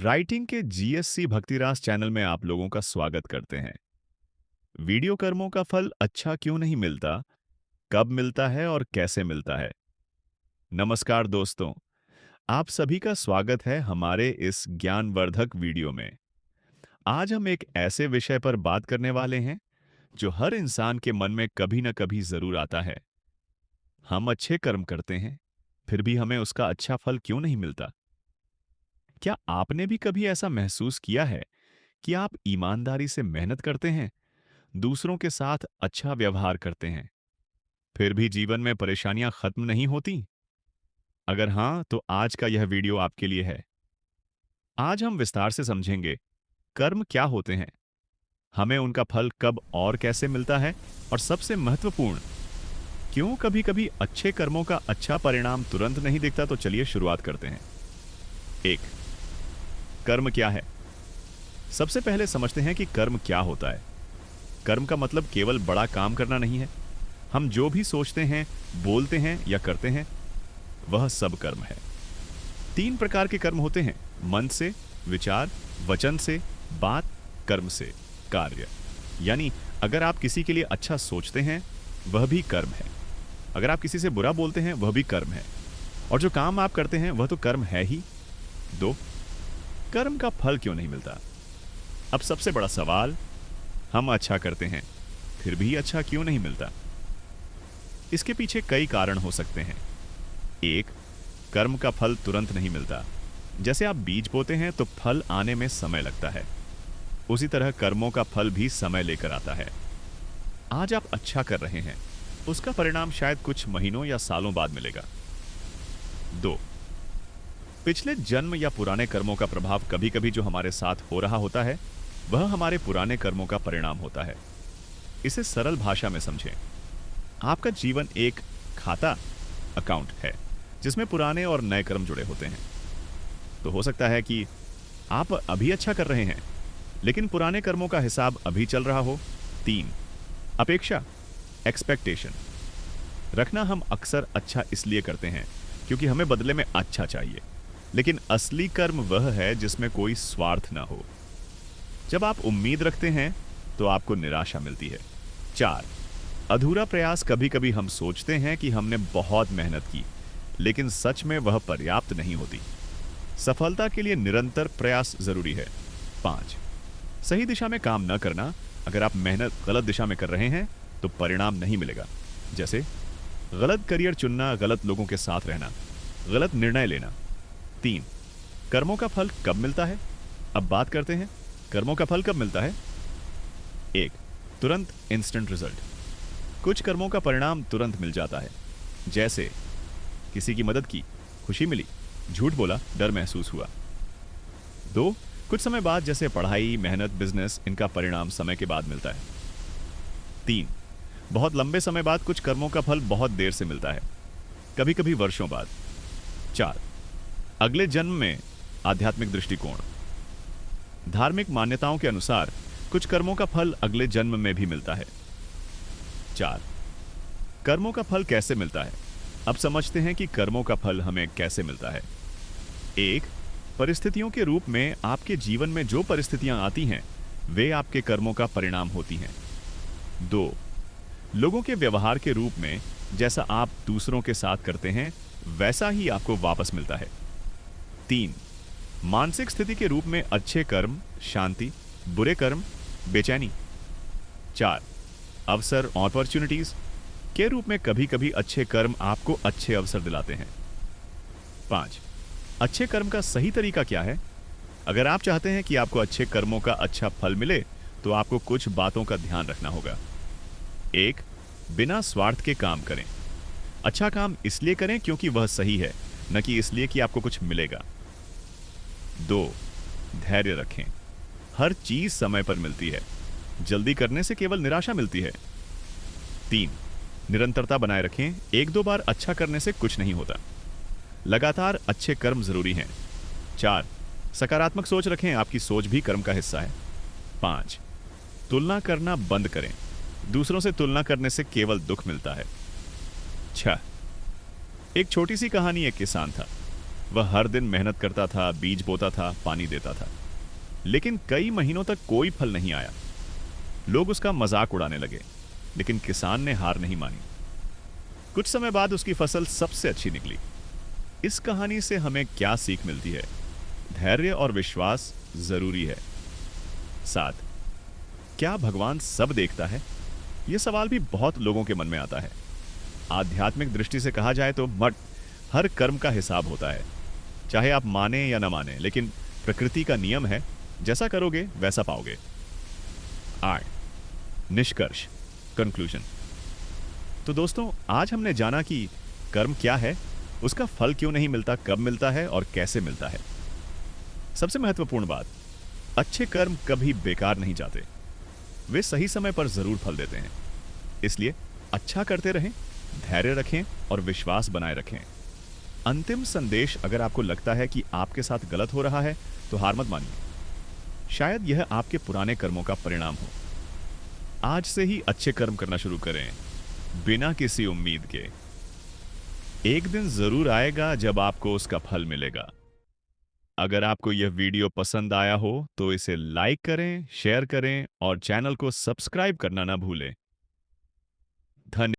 Writing के GSC भक्तिरास channel में आप लोगों का स्वागत करते हैं। वीडियो कर्मों का फल अच्छा क्यों नहीं मिलता, कब मिलता है और कैसे मिलता है। नमस्कार दोस्तों, आप सभी का स्वागत है हमारे इस ज्ञानवर्धक वीडियो में। आज हम एक ऐसे विषय पर बात करने वाले हैं जो हर इंसान के मन में कभी न कभी जरूर आता है। हम अच्छे कर्म करते हैं, फिर भी हमें उसका अच्छा फल क्यों नहीं मिलता। क्या आपने भी कभी ऐसा महसूस किया है कि आप ईमानदारी से मेहनत करते हैं, दूसरों के साथ अच्छा व्यवहार करते हैं, फिर भी जीवन में परेशानियां खत्म नहीं होती? अगर हां, तो आज का यह वीडियो आपके लिए है। आज हम विस्तार से समझेंगे कर्म क्या होते हैं, हमें उनका फल कब और कैसे मिलता है, और सबसे महत्वपूर्ण, क्यों कभी-कभी अच्छे कर्मों का अच्छा परिणाम तुरंत नहीं दिखता। तो चलिए शुरुआत करते हैं। एक, कर्म क्या है? सबसे पहले समझते हैं कि कर्म क्या होता है। कर्म का मतलब केवल बड़ा काम करना नहीं है। हम जो भी सोचते हैं, बोलते हैं या करते हैं, वह सब कर्म है। तीन प्रकार के कर्म होते हैं: मन से, विचार, वचन से, बात, कर्म से, कार्य। यानी अगर आप किसी के लिए अच्छा सोचते हैं, वह भी कर्म है। अगर आप किसी से बुरा बोलते हैं, वह भी कर्म है। और जो काम आप करते हैं, वह तो कर्म है ही। दो, कर्म का फल क्यों नहीं मिलता? अब सबसे बड़ा सवाल, हम अच्छा करते हैं, फिर भी अच्छा क्यों नहीं मिलता? इसके पीछे कई कारण हो सकते हैं। एक, कर्म का फल तुरंत नहीं मिलता। जैसे आप बीज बोते हैं तो फल आने में समय लगता है, उसी तरह कर्मों का फल भी समय लेकर आता है। आज आप अच्छा कर रहे हैं, उसका परिणाम शायद कुछ महीनों या सालों बाद मिलेगा। दो, पिछले जन्म या पुराने कर्मों का प्रभाव कभी कभी जो हमारे साथ हो रहा होता है, वह हमारे पुराने कर्मों का परिणाम होता है। इसे सरल भाषा में समझें। आपका जीवन एक खाता, अकाउंट है, जिसमें पुराने और नए कर्म जुड़े होते हैं। तो हो सकता है कि आप अभी अच्छा कर रहे हैं, लेकिन पुराने कर्मों का हिसाब अभी चल रहा हो। तीन, अपेक्षा, एक्सपेक्टेशन रखना। हम अक्सर अच्छा इसलिए करते हैं क्योंकि हमें बदले में अच्छा चाहिए, लेकिन असली कर्म वह है जिसमें कोई स्वार्थ ना हो। जब आप उम्मीद रखते हैं तो आपको निराशा मिलती है। चार, अधूरा प्रयास। कभी कभी हम सोचते हैं कि हमने बहुत मेहनत की, लेकिन सच में वह पर्याप्त नहीं होती। सफलता के लिए निरंतर प्रयास जरूरी है। पांच, सही दिशा में काम न करना। अगर आप मेहनत गलत दिशा में कर रहे हैं तो परिणाम नहीं मिलेगा। जैसे गलत करियर चुनना, गलत लोगों के साथ रहना, गलत निर्णय लेना। तीन, कर्मों का फल कब मिलता है? अब बात करते हैं कर्मों का फल कब मिलता है। एक, तुरंत इंस्टेंट रिजल्ट। कुछ कर्मों का परिणाम तुरंत मिल जाता है। जैसे किसी की मदद की, खुशी मिली, झूठ बोला, डर महसूस हुआ। दो, कुछ समय बाद, जैसे पढ़ाई, मेहनत, बिजनेस, इनका परिणाम समय के बाद मिलता है। तीन, बहुत लंबे समय बाद। कुछ कर्मों का फल बहुत देर से मिलता है, कभी कभी वर्षों बाद। चार, अगले जन्म में आध्यात्मिक दृष्टिकोण। धार्मिक मान्यताओं के अनुसार कुछ कर्मों का फल अगले जन्म में भी मिलता है। चार, कर्मों का फल कैसे मिलता है? अब समझते हैं कि कर्मों का फल हमें कैसे मिलता है। एक, परिस्थितियों के रूप में। आपके जीवन में जो परिस्थितियां आती हैं, वे आपके कर्मों का परिणाम होती हैं। दो, लोगों के व्यवहार के रूप में। जैसा आप दूसरों के साथ करते हैं, वैसा ही आपको वापस मिलता है। तीन, मानसिक स्थिति के रूप में। अच्छे कर्म शांति, बुरे कर्म बेचैनी। चार, अवसर अपॉर्चुनिटीज के रूप में। कभी कभी अच्छे कर्म आपको अच्छे अवसर दिलाते हैं। पांच, अच्छे कर्म का सही तरीका क्या है? अगर आप चाहते हैं कि आपको अच्छे कर्मों का अच्छा फल मिले, तो आपको कुछ बातों का ध्यान रखना होगा। एक, बिना स्वार्थ के काम करें। अच्छा काम इसलिए करें क्योंकि वह सही है, न कि इसलिए कि आपको कुछ मिलेगा। दो, धैर्य रखें। हर चीज समय पर मिलती है, जल्दी करने से केवल निराशा मिलती है। तीन, निरंतरता बनाए रखें। एक दो बार अच्छा करने से कुछ नहीं होता, लगातार अच्छे कर्म जरूरी हैं। चार, सकारात्मक सोच रखें। आपकी सोच भी कर्म का हिस्सा है। पांच, तुलना करना बंद करें। दूसरों से तुलना करने से केवल दुख मिलता है। छह, एक छोटी सी कहानी। एक किसान था, वह हर दिन मेहनत करता था, बीज बोता था, पानी देता था, लेकिन कई महीनों तक कोई फल नहीं आया। लोग उसका मजाक उड़ाने लगे, लेकिन किसान ने हार नहीं मानी। कुछ समय बाद उसकी फसल सबसे अच्छी निकली। इस कहानी से हमें क्या सीख मिलती है? धैर्य और विश्वास जरूरी है। साथ, क्या भगवान सब देखता है? यह सवाल भी बहुत लोगों के मन में आता है। आध्यात्मिक दृष्टि से कहा जाए तो मठ हर कर्म का हिसाब होता है, चाहे आप माने या न माने, लेकिन प्रकृति का नियम है, जैसा करोगे वैसा पाओगे। 8, निष्कर्ष, कंक्लूजन। तो दोस्तों, आज हमने जाना कि कर्म क्या है, उसका फल क्यों नहीं मिलता, कब मिलता है और कैसे मिलता है। सबसे महत्वपूर्ण बात, अच्छे कर्म कभी बेकार नहीं जाते, वे सही समय पर जरूर फल देते हैं। इसलिए अच्छा करते रहें, धैर्य रखें और विश्वास बनाए रखें। अंतिम संदेश, अगर आपको लगता है कि आपके साथ गलत हो रहा है तो हार मत मानिए। शायद यह आपके पुराने कर्मों का परिणाम हो। आज से ही अच्छे कर्म करना शुरू करें, बिना किसी उम्मीद के। एक दिन जरूर आएगा जब आपको उसका फल मिलेगा। अगर आपको यह वीडियो पसंद आया हो तो इसे लाइक करें, शेयर करें और चैनल को सब्सक्राइब करना ना भूलें। धन्यवाद।